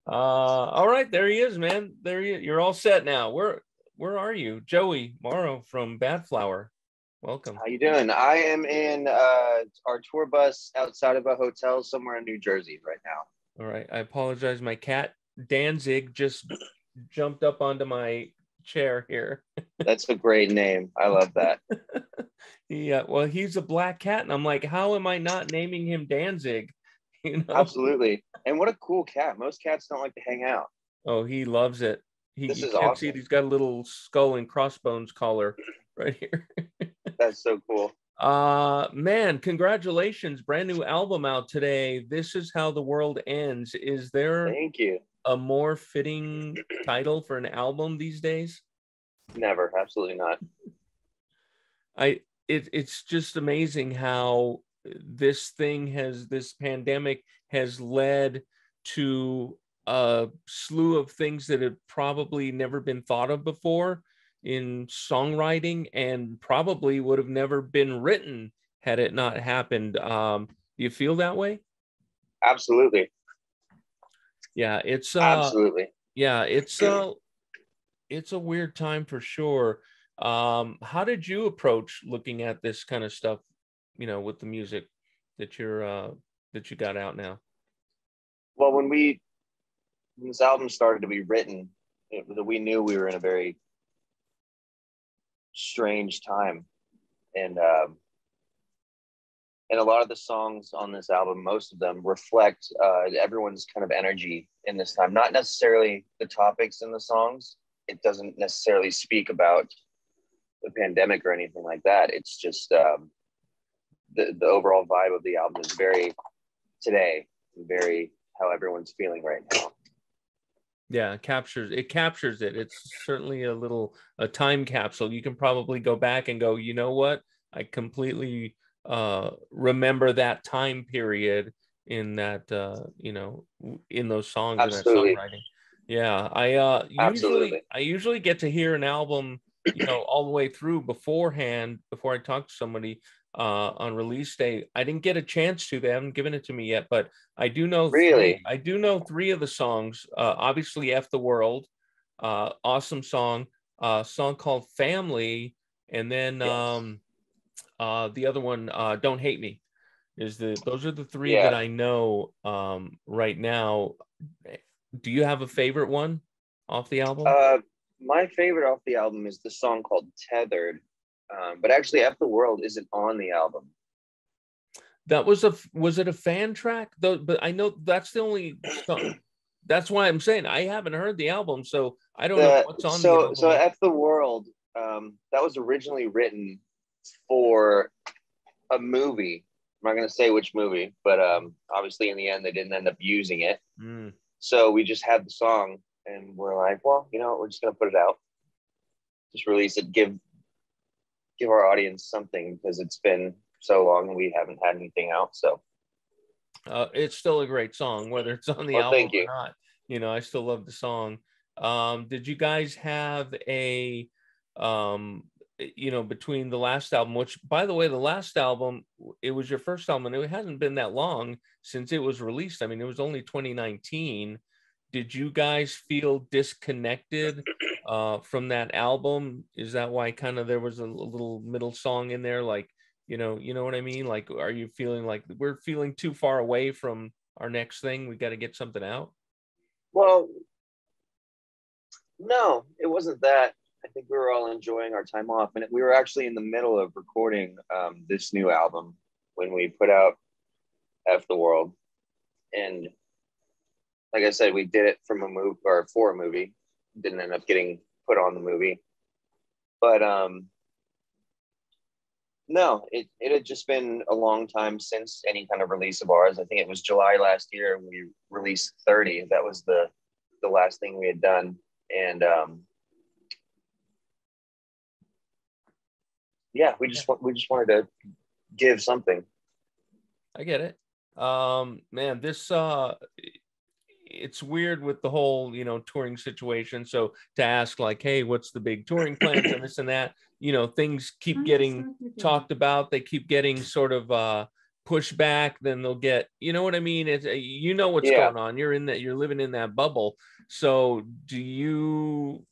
All right, there he is, man. You're all set now. Where are you? Joey Morrow from Badflower. Welcome. How you doing? I am in our tour bus outside of a hotel somewhere in New Jersey right now. All right. I apologize. My cat Danzig just jumped up onto my chair here. That's a great name. I love that. Yeah, well, he's a black cat, and I'm like, how am I not naming him Danzig? You know? Absolutely. And what a cool cat. Most cats don't like to hang out. Oh, he loves it. This You is can't see it. awesome. He's got a little skull and crossbones collar right here. That's so cool. Man, congratulations. Brand new album out today. This is how the world ends. Is there Thank you. a more fitting title for an album these days? Never. Absolutely not. It's just amazing how this pandemic has led to a slew of things that have probably never been thought of before in songwriting, and probably would have never been written had it not happened. Do you feel that way? Absolutely. Yeah, Absolutely. yeah, it's a weird time for sure. How did you approach looking at this kind of stuff, with the music that you got out now? Well, when this album started to be written, we knew we were in a very strange time, and and a lot of the songs on this album, most of them reflect everyone's kind of energy in this time. Not necessarily the topics in the songs. It doesn't necessarily speak about the pandemic or anything like that. It's just the overall vibe of the album is very today, very how everyone's feeling right now. Yeah, it captures it. It's certainly a time capsule. You can probably go back and go, you know what? I completely remember that time period in that in those songs and that Absolutely. songwriting. Yeah, Absolutely. I usually get to hear an album, all the way through beforehand before I talk to somebody on release day. I didn't get a chance to. They haven't given it to me yet, but I do know three. Really? I do know three of the songs. Obviously, "F the World," awesome song. Song called "Family," and then Yes. the other one, "Don't Hate Me." Those are the three that Yeah. I know right now. Do you have a favorite one off the album? Uh, my favorite off the album is the song called Tethered. But actually, F the World isn't on the album. That was it a fan track though? But I know that's the only song. That's why I'm saying I haven't heard the album, so I don't know The what's on the so album. F the World, that was originally written for a movie. I'm not gonna say which movie, but obviously in the end they didn't end up using it. Mm. So we just had the song, and we're like, well, we're just gonna put it out, just release it, give our audience something because it's been so long and we haven't had anything out. So, It's still a great song, whether it's on the well, album thank or you. not. I still love the song. Did you guys have a, between the last album, which, by the way, the last album, it was your first album, and it hasn't been that long since it was released. I mean, it was only 2019. Did you guys feel disconnected from that album? Is that why kind of there was a little middle song in there, like, you know what I mean? Like, are you feeling like we're feeling too far away from our next thing? We got to get something out. Well, no, it wasn't that. I think we were all enjoying our time off, and we were actually in the middle of recording this new album when we put out F the World. And like I said, we did it from a movie or for a movie. Didn't end up getting put on the movie, but no, it had just been a long time since any kind of release of ours. I think it was July last year we released 30. That was the last thing we had done, and yeah, we just wanted to give something. I get it. Man, this it's weird with the whole, touring situation. So to ask like, hey, what's the big touring plans and this and that, things keep getting talked about. They keep getting sort of push back, then they'll get, you know what I mean? It's, you know what's Yeah. going on. You're in that, you're living in that bubble. So do you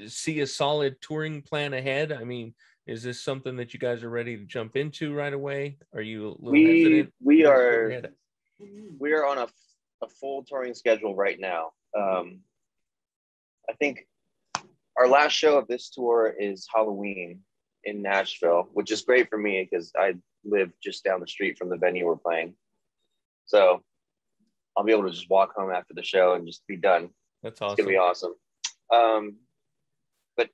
see a solid touring plan ahead? I mean, is this something that you guys are ready to jump into right away? Are you a little hesitant? We Where are you headed? we are on a full touring schedule right now. I think our last show of this tour is Halloween in Nashville, which is great for me because I live just down the street from the venue we're playing. So I'll be able to just walk home after the show and just be done. That's awesome. It's gonna be awesome. But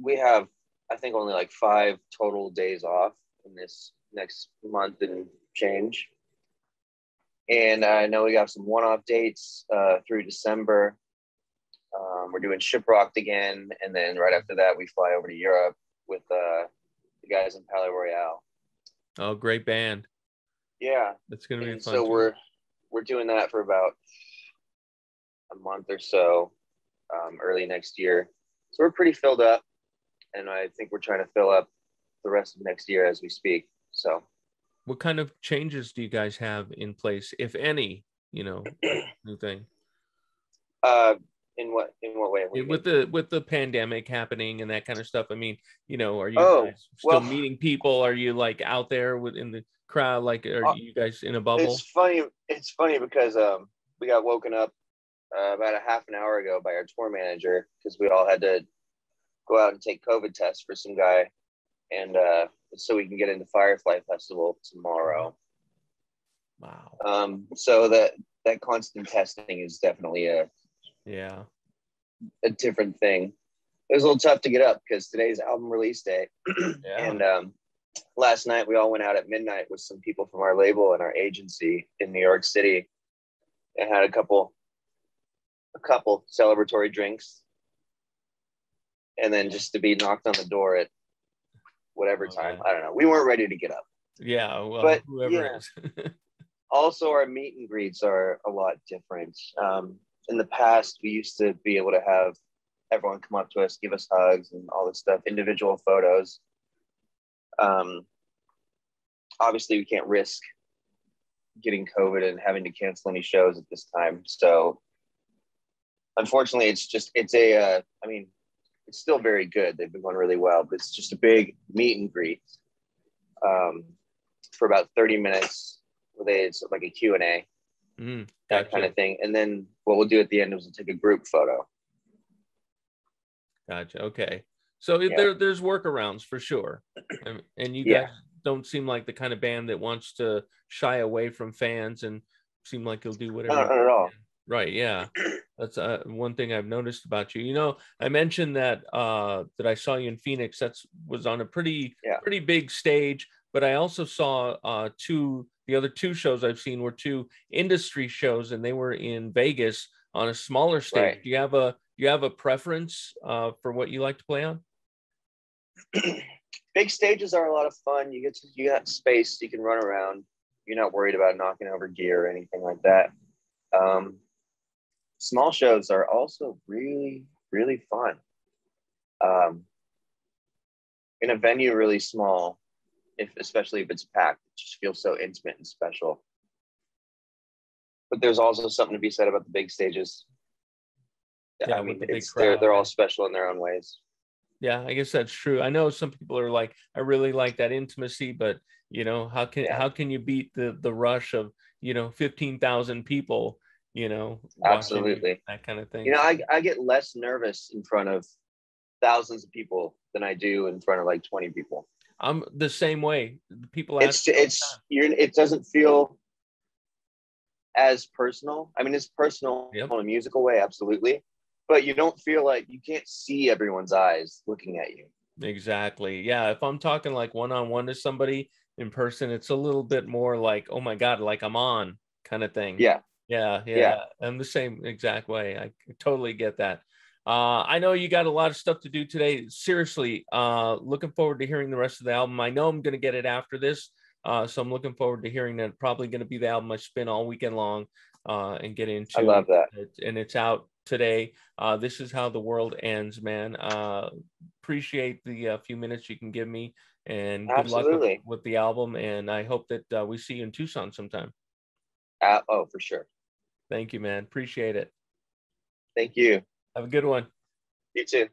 we have, I think, only like 5 total days off in this next month and change. And I know we got some one-off dates through December. We're doing Shiprocked again, and then right after that, we fly over to Europe with the guys in Palais Royale. Oh, great band. Yeah, That's gonna be fun. So we're doing that for about a month or so, early next year. So we're pretty filled up, and I think we're trying to fill up the rest of next year as we speak. So, what kind of changes do you guys have in place, if any? You know, new thing. In what way? With the pandemic happening and that kind of stuff. I mean, you know, are you guys still meeting people? Are you like out there within the crowd? Like, are you guys in a bubble? It's funny because we got woken up about a half an hour ago by our tour manager because we all had to go out and take COVID tests for some guy, and so we can get into Firefly Festival tomorrow. Wow. So that constant testing is definitely a different thing. It was a little tough to get up because today's album release day. And last night we all went out at midnight with some people from our label and our agency in New York City and had a couple celebratory drinks, and then just to be knocked on the door at whatever time. I don't know, we weren't ready to get up. Well, but whoever is. Also, our meet and greets are a lot different. In the past, we used to be able to have everyone come up to us, give us hugs and all this stuff, individual photos. Obviously, we can't risk getting COVID and having to cancel any shows at this time. So, unfortunately, it's still very good. They've been going really well, but it's just a big meet and greet for about 30 minutes. It's like a Q&A. That kind of thing. And then what we'll do at the end is we'll take a group photo. Gotcha. Okay. So there's workarounds for sure. And you guys don't seem like the kind of band that wants to shy away from fans and seem like you'll do whatever. Not at all. Right. Yeah. That's one thing I've noticed about you. You know, I mentioned that that I saw you in Phoenix. That was on a pretty big stage, but I also saw the other 2 shows I've seen were 2 industry shows, and they were in Vegas on a smaller stage. Right. Do you have a preference for what you like to play on? Big stages are a lot of fun. You got space, you can run around. You're not worried about knocking over gear or anything like that. Small shows are also really, really fun. In a venue really small, especially if it's packed, it just feels so intimate and special. But there's also something to be said about the big stages. Yeah, I mean, they're all special in their own ways. Yeah, I guess that's true. I know some people are like, I really like that intimacy, but you know, how can you beat the rush of, you know, 15,000 people, you know, absolutely, that kind of thing. You know, I get less nervous in front of thousands of people than I do in front of like 20 people. I'm the same way. People ask, it doesn't feel as personal. I mean, it's personal in a musical way, absolutely, but you don't feel like you can't see everyone's eyes looking at you. Exactly. Yeah. If I'm talking like one-on-one to somebody in person, it's a little bit more like, oh my God, like I'm on kind of thing. Yeah. I'm the same exact way. I totally get that. I know you got a lot of stuff to do today. Seriously, looking forward to hearing the rest of the album. I know I'm going to get it after this. So I'm looking forward to hearing that. Probably going to be the album I spin all weekend long and get into. I love that. And it's out today. This is how the world ends, man. Appreciate the few minutes you can give me and good luck Absolutely. with the album. And I hope that we see you in Tucson sometime. Oh, for sure. Thank you, man. Appreciate it. Thank you. Have a good one. You too.